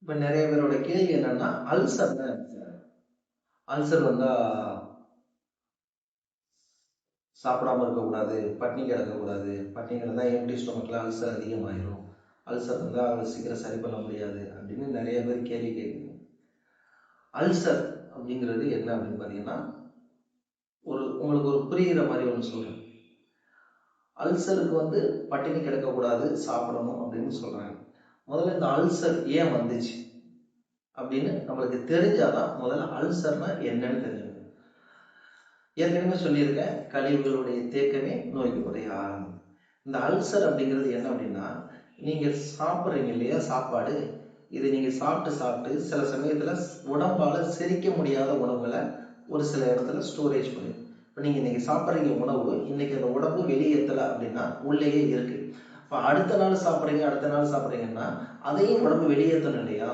இப்ப நிறைய பேரோட கேள்வி என்னன்னா, அல்சர் வந்தா சாப்பிடாம இருக்கக்கூடாது, பட்னி கிடக்கக்கூடாது, பட்னி கிடந்தா எம்டி ஸ்டொமக்ல அல்சர் அதிகமாயிரும், அல்சர் வந்தா அவ்வளவு சீக்கிரம் சரி பண்ண முடியாது அப்படின்னு நிறைய பேர் கேள்வி கேட்குறீங்க. அல்சர் அப்படிங்கிறது என்ன அப்படின்னு பார்த்தீங்கன்னா, உங்களுக்கு ஒரு புரிகிற மாதிரி ஒன்று சொல்றேன். அல்சருக்கு வந்து பட்டினி கிடக்கக்கூடாது, சாப்பிடணும் அப்படின்னு சொல்றாங்க. முதல்ல இந்த அல்சர் ஏன் வந்துச்சு அப்படின்னு நம்மளுக்கு தெரிஞ்சாதான் முதல்ல அல்சர்னா என்னன்னு தெரிஞ்சுக்கணும். ஏற்கனவே சொல்லியிருக்கேன், கழிவுகளுடைய தேக்கமே நோய்களுடைய ஆரம்பம். இந்த அல்சர் அப்படிங்கிறது என்ன அப்படின்னா, நீங்க சாப்பிட்றீங்க இல்லையா சாப்பாடு, இதை நீங்க சாப்பிட்டு சாப்பிட்டு சில சமயத்துல உடம்பால செரிக்க முடியாத உணவுகளை ஒரு சில இடத்துல ஸ்டோரேஜ் பண்ணும். இப்போ நீங்க இன்னைக்கு சாப்பிட்றீங்க உணவு, இன்னைக்கு அந்த உடம்பு வெளியேற்றலை அப்படின்னா உள்ளேயே இருக்கு. இப்போ அடுத்த நாள் சாப்பிட்றீங்க, அடுத்த நாள் சாப்பிட்றீங்கன்னா அதையும் உடம்பு வெளியேற்றணும் இல்லையா?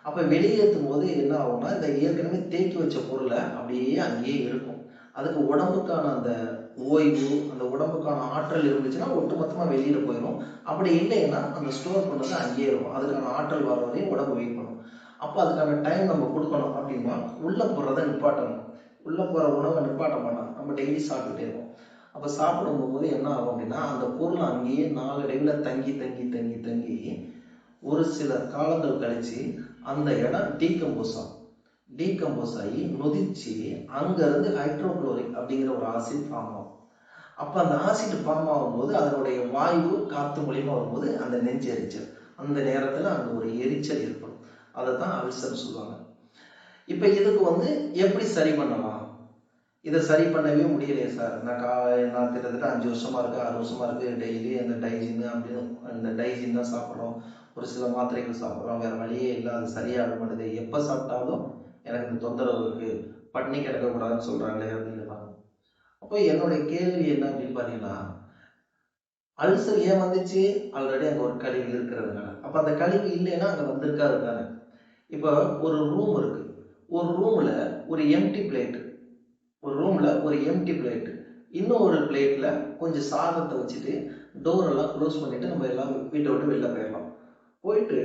அப்ப வெளியேற்றும் போது என்ன ஆகும்னா, இந்த ஏற்கனவே தேக்கி வச்ச பொருளை அப்படியே அங்கேயே இருக்கும். அதுக்கு உடம்புக்கான அந்த ஓய்வு, அந்த உடம்புக்கான ஆற்றல் இருந்துச்சுன்னா ஒட்டுமொத்தமா வெளியில போயிடும். அப்படி இல்லைன்னா அந்த ஸ்டோர் பண்ணது அங்கேயே இருக்கும். அதுக்கான ஆற்றல் வர வரையும் உடம்பு வெயிட் பண்ணும். அப்போ அதுக்கான டைம் நம்ம கொடுக்கணும் அப்படின்னா உள்ள போடுறதை நிப்பாட்டணும். உள்ள போற உணவை நிப்பாட்ட மாட்டோம், நம்ம டெய்லி சாப்பிட்டுட்டே இருக்கோம். அப்ப சாப்பிடும் போது என்ன ஆகும் அப்படின்னா, அந்த பொருள் அங்கேயே நாளடைவில் தங்கி தங்கி தங்கி தங்கி ஒரு சில காலங்கள் கழிச்சு அந்த இடம் டீகம்போஸ் ஆகி நொதிச்சு அங்கிருந்து ஹைட்ரோகுளோரிக் அப்படிங்கிற ஒரு ஆசிட் ஃபார்ம் ஆகும். அப்ப அந்த ஆசிட் ஃபார்ம் ஆகும்போது அதனுடைய வாயு காத்து மூலியமா வரும்போது அந்த நெஞ்சு எரிச்சல், அந்த நேரத்துல அங்க ஒரு எரிச்சல் ஏற்படும். அதை தான் அல்சர் சொல்லுவாங்க. இப்ப இதுக்கு வந்து எப்படி சரி பண்ணலாம்? இதை சரி பண்ணவே முடியலையே சார், நான் கிட்டத்தட்ட 5 வருஷமா இருக்கு, 6 வருஷமா இருக்கு, டெய்லி அந்த டைஜின் அப்படின்னு இந்த டைஜின் தான் சாப்பிட்றோம், ஒரு சில மாத்திரைகள் சாப்பிட்றோம், வேற வழியே இல்லை, அது சரியாக மாட்டேது, எப்போ சாப்பிட்டாலும் எனக்கு இந்த தொந்தரவு இருக்கு, பட்னி கிடக்கக்கூடாதுன்னு சொல்றாங்களே அப்படின்னு பாருங்க. அப்போ என்னுடைய கேள்வி என்ன அப்படின்னு பார்த்தீங்கன்னா, அல்சர் ஏன் வந்துச்சு? ஆல்ரெடி அங்கே ஒரு கழிவு இருக்கிறதுனால. அப்போ அந்த கழிவு இல்லைன்னா அங்கே வந்திருக்காது தானே. இப்போ ஒரு ரூம் இருக்கு, ஒரு ரூம்ல ஒரு எம்டி பிளேட், இன்னும் ஒரு பிளேட்ல கொஞ்சம் சாதத்தை வச்சுட்டு டோர் எல்லாம் க்ளோஸ் பண்ணிட்டு நம்ம எல்லாம் வீட்டை விட்டு வெளில போயிடலாம். போயிட்டு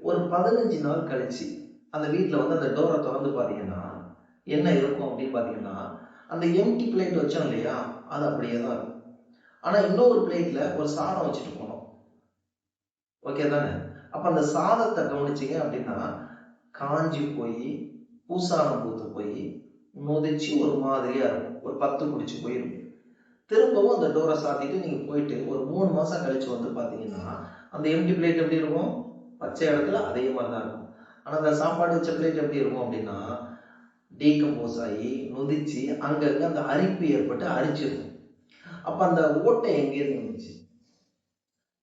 ஒரு 15 நாள் கழிச்சு அந்த வீட்டில் வந்து அந்த டோரை திறந்து பார்த்தீங்கன்னா என்ன இருக்கும் அப்படின்னு பார்த்தீங்கன்னா, அந்த எம்டி பிளேட் வச்சோம் இல்லையா, அது அப்படியே தான் இருக்கும். ஆனால் இன்னொரு பிளேட்ல ஒரு சாதம் வச்சுட்டு போனோம். ஓகே தானே? அப்போ அந்த சாதத்தை கவனிச்சிங்க அப்படின்னா காஞ்சி போய் பூசானம் பூத்து போய் நொதிச்சு ஒரு மாதிரியா இருக்கும், ஒரு 10 குடிச்சு போயிருக்கும். திரும்பவும் அந்த டோரை சாத்திட்டு நீங்க போயிட்டு ஒரு 3 மாசம் கழிச்சு வந்து பாத்தீங்கன்னா அந்த எம்டி பிளேட் எப்படி இருக்கும்? பச்சை இடத்துல அதே மாதிரி தான் இருக்கும். ஆனா அந்த சாப்பாடு வச்ச பிளேட் எப்படி இருக்கும் அப்படின்னா டீகம்போஸ் ஆகி நொதிச்சு அங்கங்க அந்த அரிப்பு ஏற்பட்டு அரிச்சிருக்கும். அப்ப அந்த ஓட்டை எங்கேருந்து வந்துச்சு?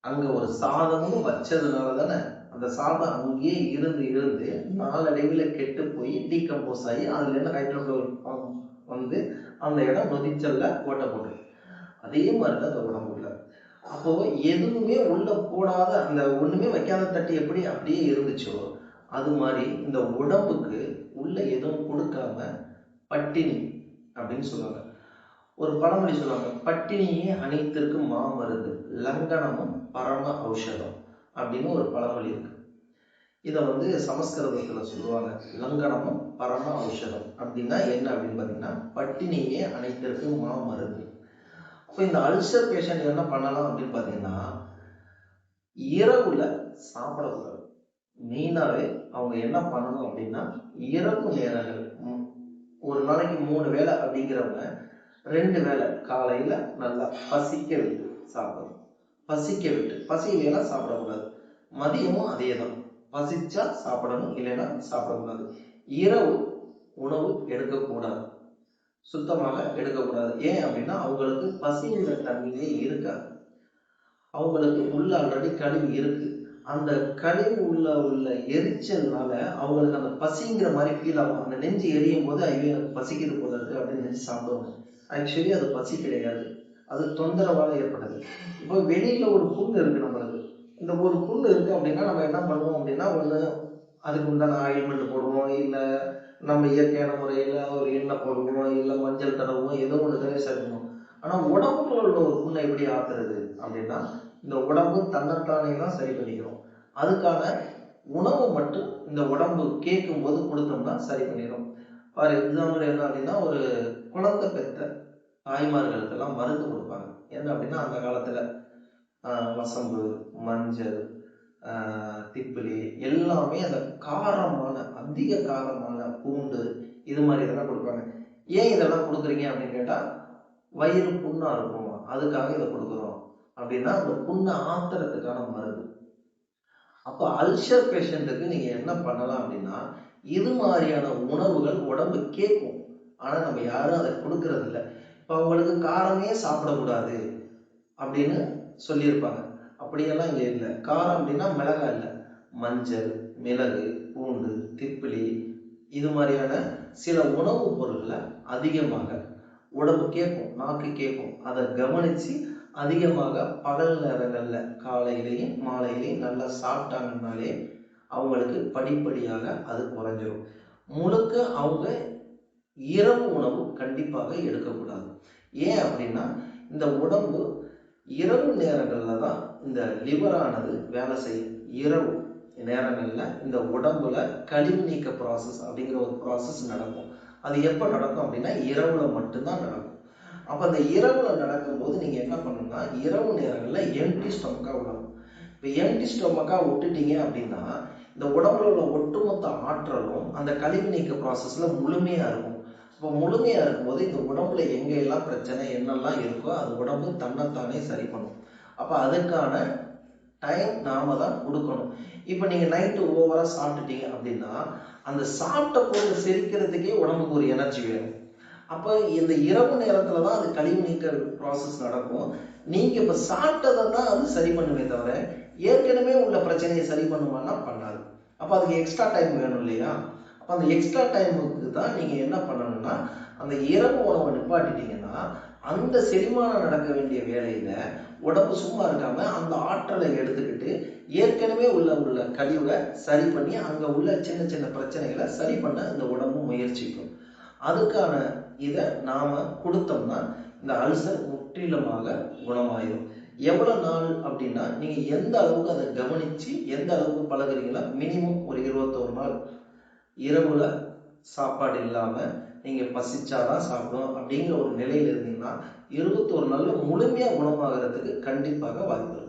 அங்க ஒரு சாதமும் வச்சதுனால தானே அந்த சாதம் அங்கேயே இருந்து இருந்து நாளடைவில் கெட்டு போய் டீகம்போஸ் ஆகி அதுல இருந்து ஹைட்ரோகுளோரிக் வந்து அந்த இடம் நொதிச்சல்ல ஓட்டை போட்டு. அதே மாதிரிதான் அந்த உடம்புல. அப்போ எதுவுமே உள்ள போடாத அந்த ஒண்ணுமே வைக்காத தட்டு எப்படி அப்படியே இருந்துச்சோ அது மாதிரி இந்த உடம்புக்கு உள்ள எதுவும் கொடுக்காம பட்டினி அப்படின்னு சொல்லுவாங்க. ஒரு பழமொழி சொல்லுவாங்க, பட்டினியே அனைத்திற்கு மாமருந்து, லங்கனமும் பரம ஔஷதம் அப்படின்னு ஒரு பழமொழி இருக்கு. இதை வந்து சமஸ்கிருதத்துல சொல்லுவாங்க, லங்கனமும் பரம ஔஷதம் அப்படின்னா என்ன அப்படின்னு பாத்தீங்கன்னா பட்டினியே அனைத்திற்கு மாமருந்து. அப்போ இந்த அல்சர் பேஷண்ட் என்ன பண்ணலாம் அப்படின்னு பார்த்தீங்கன்னா, இரவுல சாப்பிடக்கூடாது. மெயினாவே அவங்க என்ன பண்ணணும் அப்படின்னா, இரவு நேரங்கள் ஒரு நாளைக்கு 3 வேளை அப்படிங்கிறவங்க 2 வேளை காலையில நல்லா பசிக்க விட்டு சாப்பிடணும். பசி இல்லைன்னா சாப்பிடக்கூடாது. மதியமும் அதே தான், பசிச்சா சாப்பிடணும், இல்லைன்னா சாப்பிடக்கூடாது. இரவு உணவு எடுக்கக்கூடாது, சுத்தமாக எடுக்கக்கூடாது. ஏன் அப்படின்னா அவங்களுக்கு பசிங்கிற தன்மையே இருக்காது. அவங்களுக்கு உள்ள ஆல்ரெடி கழிவு இருக்கு. அந்த கழிவு உள்ள எரிச்சல்னால அவங்களுக்கு அந்த பசிங்கிற மாதிரி ஃபீல் ஆகும். அந்த நெஞ்சு எரியும் போது ஐயோ எனக்கு பசிக்குது போல இருக்கு அப்படின்னு நினைச்சு சாப்பிடுவாங்க. ஆக்சுவலி அது பசி கிடையாது, அது தொந்தரவால ஏற்பட்டது. இப்போ வெளியில ஒரு புண்ணு இருக்கு நம்மளுக்கு, இந்த ஒரு புண்ணு இருக்கு அப்படின்னா நம்ம என்ன பண்ணுவோம் அப்படின்னா, ஒண்ணு அதுக்கு உண்டான ஆயில்மெண்ட் போடுவோம், இல்லை நம்ம இயற்கையான முறையில் ஒரு எண்ணெய் போடுவோம், இல்லை மஞ்சள் தடவுவோம், ஏதோ ஒன்று தானே சேர்க்கணும். ஆனால் உடம்புக்குள்ள உள்ள ஒரு புண்ணை எப்படி ஆத்துறது அப்படின்னா, இந்த உடம்பு தன்னைத்தானே தான் சரி பண்ணிக்கிறோம். அதுக்கான உணவு மட்டும் இந்த உடம்பு கேட்கும் போது கொடுத்தோம்னா சரி பண்ணிடும். ஃபார் எக்ஸாம்பிள் என்ன அப்படின்னா, ஒரு குழந்தை பெற்ற தாய்மார்களுக்கெல்லாம் மருந்து கொடுப்பாங்க. என்ன அப்படின்னா, அந்த காலத்துல வசம்பு, மஞ்சள், திப்பிலி எல்லாமே அந்த காரமான, அதிக காரமான பூண்டு, இது மாதிரி இதெல்லாம் கொடுப்பாங்க. ஏன் இதெல்லாம் கொடுக்குறீங்க அப்படின்னு கேட்டா, வயிறு புண்ணா இருக்கும், அதுக்காக இதை கொடுக்குறோம் அப்படின்னா, அந்த புண்ணை ஆத்துறதுக்கான மருந்து. அப்போ அல்சர் பேஷண்ட்டுக்கு நீங்க என்ன பண்ணலாம் அப்படின்னா, இது மாதிரியான உணவுகள் உடம்பு கேட்கும், ஆனா நம்ம யாரும் அதை கொடுக்கறது இல்லை. இப்போ அவங்களுக்கு காரமே சாப்பிடக்கூடாது அப்படின்னு சொல்லியிருப்பாங்க. அப்படியெல்லாம் இங்கே இல்லை. காரம் அப்படின்னா மிளகாய் இல்லை, மஞ்சள், மிளகு, பூண்டு, திப்பிலி, இது மாதிரியான சில உணவுப் பொருள்களை அதிகமாக உடம்பு கேட்கும், நாக்கு கேட்கும். அதை கவனித்து அதிகமாக பகல் நேரங்களில் காலையிலையும் மாலையிலையும் நல்லா சாப்பிட்டாங்கன்னாலே அவங்களுக்கு படிப்படியாக அது குறைஞ்சிரும். முழுக்க அவங்க இரவு உணவு கண்டிப்பாக எடுக்கக்கூடாது. ஏன் அப்படின்னா, இந்த உடம்பு இரவு நேரங்களில் தான் இந்த லிவரானது வேலை செய்யும். இரவு நேரங்களில் இந்த உடம்புல கழிவு நீக்க ப்ராசஸ் அப்படிங்கிற ஒரு ப்ராசஸ் நடக்கும். அது எப்போ நடக்கும் அப்படின்னா, இரவுல மட்டும்தான் நடக்கும். அப்போ அந்த இரவுல நடக்கும்போது நீங்கள் என்ன பண்ணணும்னா, இரவு நேரங்களில் எம்டி ஸ்டொமக்கா விடணும். இப்போ எம்டி ஸ்டொமக்கா விட்டுட்டீங்க அப்படின்னா, இந்த உடம்புல உள்ள ஒட்டுமொத்த ஆற்றலும் அந்த கழிவு நீக்க ப்ராசஸ்ல முழுமையாக இருக்கும். இப்போ முழுமையாக இருக்கும்போது இந்த உடம்புல எங்கெல்லாம் பிரச்சனை என்னெல்லாம் இருக்கோ அது உடம்பு தன்னைத்தானே சரி பண்ணும். அப்போ அதுக்கான டைம் நாம தான் கொடுக்கணும். இப்போ நீங்கள் நைட்டு ஓவராக சாப்பிட்டுட்டீங்க அப்படின்னா, அந்த சாப்பிட்ட பொருள் செரிக்கிறதுக்கே உடம்புக்கு ஒரு எனர்ஜி வேணும். அப்போ இந்த இரவு நேரத்தில் தான் அது கழிவு நீக்க ப்ராசஸ் நடக்கும். நீங்கள் இப்போ சாப்பிட்டதை தான் அது சரி பண்ணுமே தவிர ஏற்கனவே உள்ள பிரச்சனையை சரி பண்ணுமான்னா பண்ணாது. அப்போ அதுக்கு எக்ஸ்ட்ரா டைம் வேணும் இல்லையா? அப்போ அந்த எக்ஸ்ட்ரா டைமுக்கு தான் நீங்கள் என்ன பண்ணணும்னா, அந்த இரவு உணவை நிப்பாட்டிட்டீங்கன்னா அந்த செரிமானம் நடக்க வேண்டிய வேலையில உடம்பு சும்மா இருக்காம அந்த ஆற்றலை எடுத்துக்கிட்டு ஏற்கனவே உள்ள கழிவை சரி பண்ணி அங்க உள்ள சின்ன சின்ன பிரச்சனைகளை சரி பண்ண இந்த உடம்பு முயற்சிக்கும். அதுக்கான இதை நாம கொடுத்தோம்னா இந்த அல்சர் முற்றிலுமாக குணமாயிடும். எவ்வளவு நாள் அப்படின்னா, நீங்க எந்த அளவுக்கு அதை கவனிச்சு எந்த அளவுக்கு பழகுறீங்களா, மினிமம் ஒரு 21 நாள் இரவுல சாப்பாடு இல்லாம நீங்க பசிச்சாதான் சாப்பிடும் அப்படிங்கிற ஒரு நிலையில இருந்தீங்கன்னா 21 நாள்ல முழுமையா குணமாகறதுக்கு கண்டிப்பாக வாய்ப்பு இருக்கு.